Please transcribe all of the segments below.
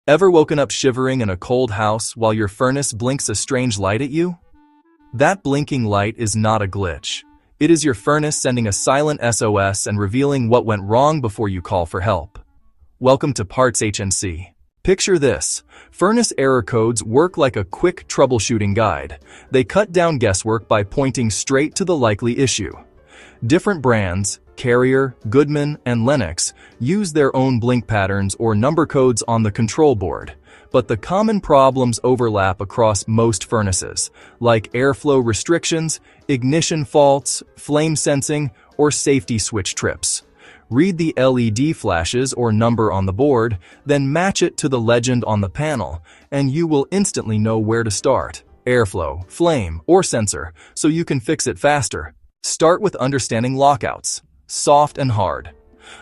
Ever woken up shivering in a cold house while your furnace blinks a strange light at you? That blinking light is not a glitch. It is your furnace sending a silent SOS and revealing what went wrong before you call for help. Welcome to PartsHnC. Picture this. Furnace error codes work like a quick troubleshooting guide. They cut down guesswork by pointing straight to the likely issue. Different brands, Carrier, Goodman, and Lennox, use their own blink patterns or number codes on the control board, but the common problems overlap across most furnaces, like airflow restrictions, ignition faults, flame sensing, or safety switch trips. Read the LED flashes or number on the board, then match it to the legend on the panel, and you will instantly know where to start: airflow, flame, or sensor, so you can fix it faster. Start with understanding lockouts. Soft and hard.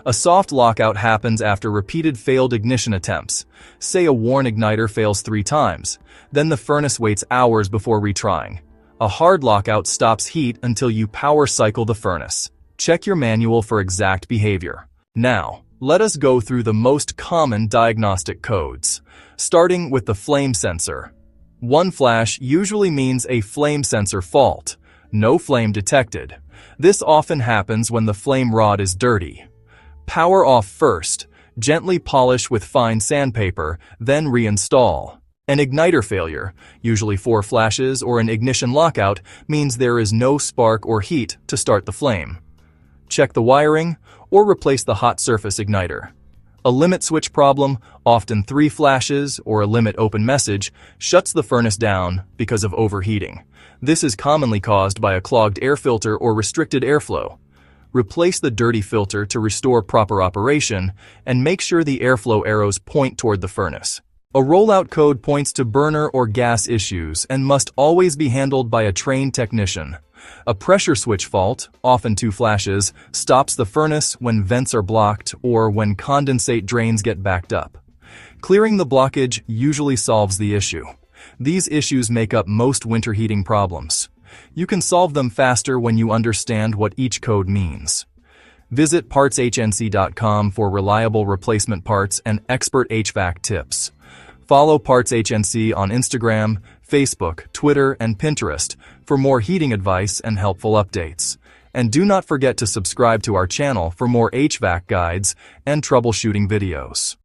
A soft lockout happens after repeated failed ignition attempts. Say a worn igniter fails 3 times. Then the furnace waits hours before retrying. A hard lockout stops heat until you power cycle the furnace. Check your manual for exact behavior. Now, let us go through the most common diagnostic codes, starting with the flame sensor. One flash usually means a flame sensor fault. No flame detected. This often happens when the flame rod is dirty. Power off first, gently polish with fine sandpaper, then reinstall. An igniter failure, usually 4 flashes or an ignition lockout, means there is no spark or heat to start the flame. Check the wiring or replace the hot surface igniter. A limit switch problem, often 3 flashes or a limit open message, shuts the furnace down because of overheating. This is commonly caused by a clogged air filter or restricted airflow. Replace the dirty filter to restore proper operation, and make sure the airflow arrows point toward the furnace. A rollout code points to burner or gas issues and must always be handled by a trained technician. A pressure switch fault, often 2 flashes, stops the furnace when vents are blocked or when condensate drains get backed up. Clearing the blockage usually solves the issue. These issues make up most winter heating problems. You can solve them faster when you understand what each code means. Visit PartsHnC.com for reliable replacement parts and expert HVAC tips. Follow PartsHnC on Instagram, Facebook, Twitter, and Pinterest for more heating advice and helpful updates. And do not forget to subscribe to our channel for more HVAC guides and troubleshooting videos.